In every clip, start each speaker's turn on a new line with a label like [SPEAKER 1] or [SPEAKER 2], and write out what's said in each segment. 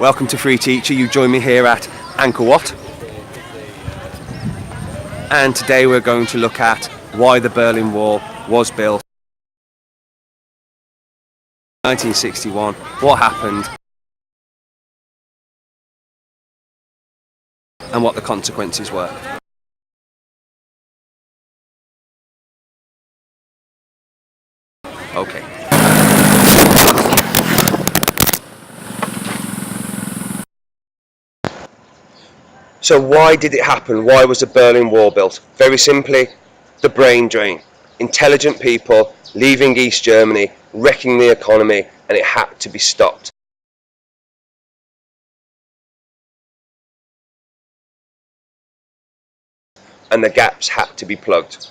[SPEAKER 1] Welcome to FreeTeacher. You join me here at Ansell, and today we're going to look at why the Berlin Wall was built in 1961, what happened, and what the consequences were. Okay. So why did it happen? Why was the Berlin Wall built? Very simply, the brain drain. Intelligent people leaving East Germany, wrecking the economy, and it had to be stopped. And the gaps had to be plugged.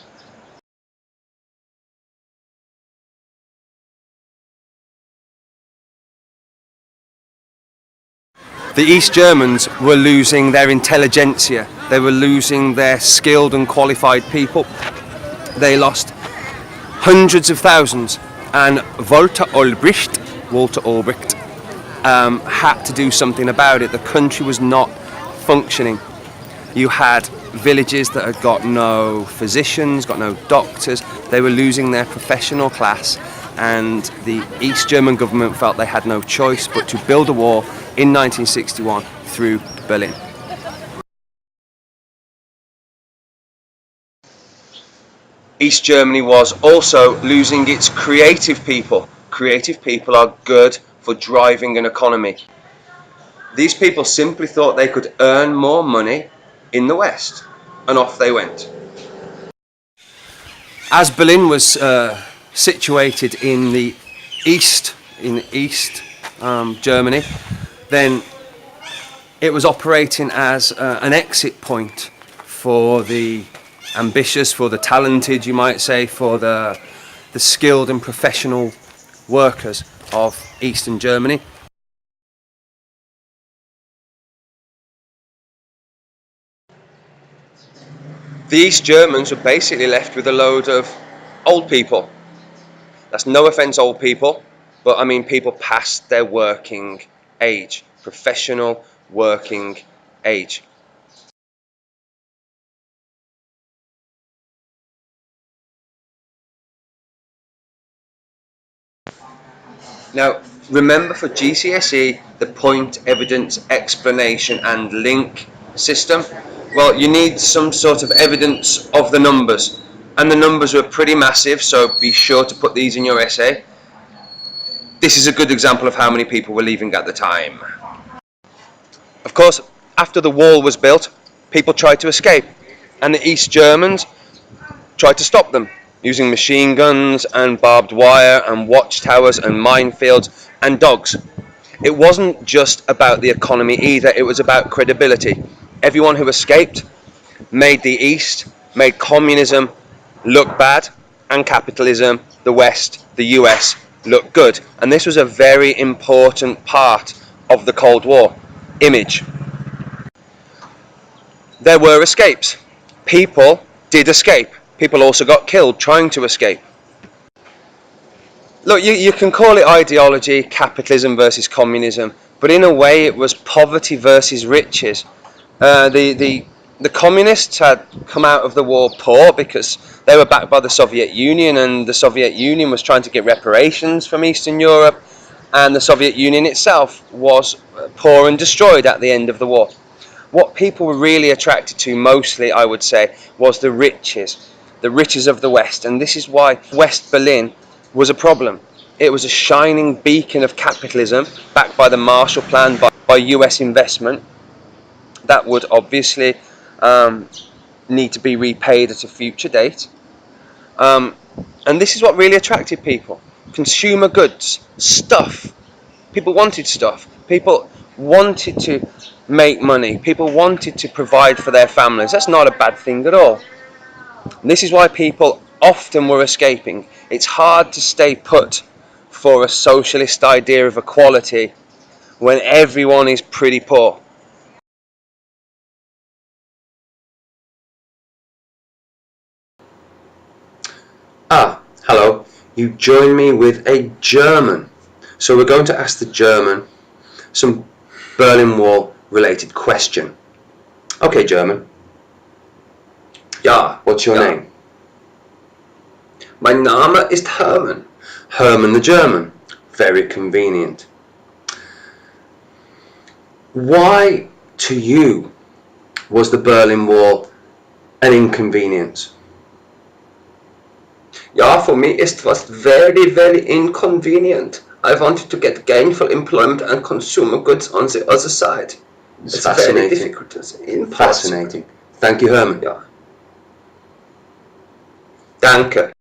[SPEAKER 1] The East Germans were losing their intelligentsia, they were losing their skilled and qualified people. They lost hundreds of thousands, and Walter Ulbricht had to do something about it. The country was not functioning. You had villages that had got no physicians, got no doctors. They were losing their professional class, and the East German government felt they had no choice but to build a wall in 1961 through Berlin. East Germany was also losing its creative people. Creative people are good for driving an economy. These people simply thought they could earn more money in the West, and off they went. As Berlin was situated in the East Germany, then it was operating as an exit point for the ambitious, for the talented, you might say, for the skilled and professional workers of Eastern Germany. The East Germans were basically left with a load of old people. That's no offence, old people, but I mean people past their working age, professional working age. Now, remember, for GCSE, the point, evidence, explanation and link system, well, you need some sort of evidence of the numbers, and the numbers were pretty massive, so be sure to put these in your essay. This is a good example of how many people were leaving at the time. Of course, after the wall was built, people tried to escape, and the East Germans tried to stop them using machine guns and barbed wire and watchtowers and minefields and dogs. It wasn't just about the economy either, it was about credibility. Everyone who escaped made the East, made communism look bad, and capitalism, the West, the US, look good. And this was a very important part of the Cold War image. There were escapes. People did escape. People also got killed trying to escape. Look, you can call it ideology, capitalism versus communism, but in a way it was poverty versus riches. The communists had come out of the war poor because they were backed by the Soviet Union, and the Soviet Union was trying to get reparations from Eastern Europe, and the Soviet Union itself was poor and destroyed at the end of the war. What people were really attracted to mostly, I would say, was the riches of the West, and this is why West Berlin was a problem. It was a shining beacon of capitalism, backed by the Marshall Plan, by US investment, that would obviously need to be repaid at a future date. And this is what really attracted people. Consumer goods, stuff. People wanted stuff. People wanted to make money. People wanted to provide for their families. That's not a bad thing at all. And this is why people often were escaping. It's hard to stay put for a socialist idea of equality when everyone is pretty poor. Hello. You join me with a German. So we're going to ask the German some Berlin Wall related question. Okay, German.
[SPEAKER 2] Ja.
[SPEAKER 1] What's your name?
[SPEAKER 2] Mein Name ist Hermann.
[SPEAKER 1] Herman the German. Very convenient. Why, to you, was the Berlin Wall an inconvenience?
[SPEAKER 2] Ja, for me it was very, very inconvenient. I wanted to get gainful employment and consumer goods on the other side.
[SPEAKER 1] It's fascinating.
[SPEAKER 2] Very difficult. It's impossible.
[SPEAKER 1] Fascinating. Thank you, Herman.
[SPEAKER 2] Ja. Danke.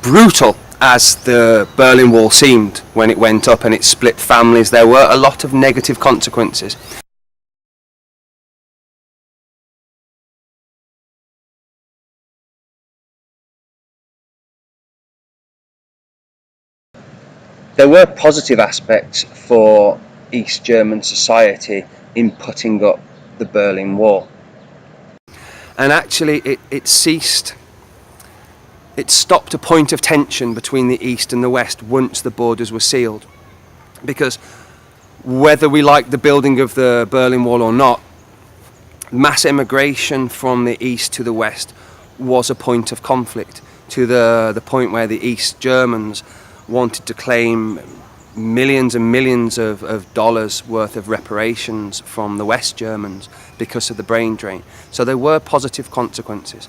[SPEAKER 1] Brutal as the Berlin Wall seemed when it went up and it split families, there were a lot of negative consequences. There were positive aspects for East German society in putting up the Berlin Wall. And actually it stopped a point of tension between the East and the West once the borders were sealed. Because whether we like the building of the Berlin Wall or not, mass immigration from the East to the West was a point of conflict, to the point where the East Germans wanted to claim millions and millions of dollars worth of reparations from the West Germans because of the brain drain. So there were positive consequences.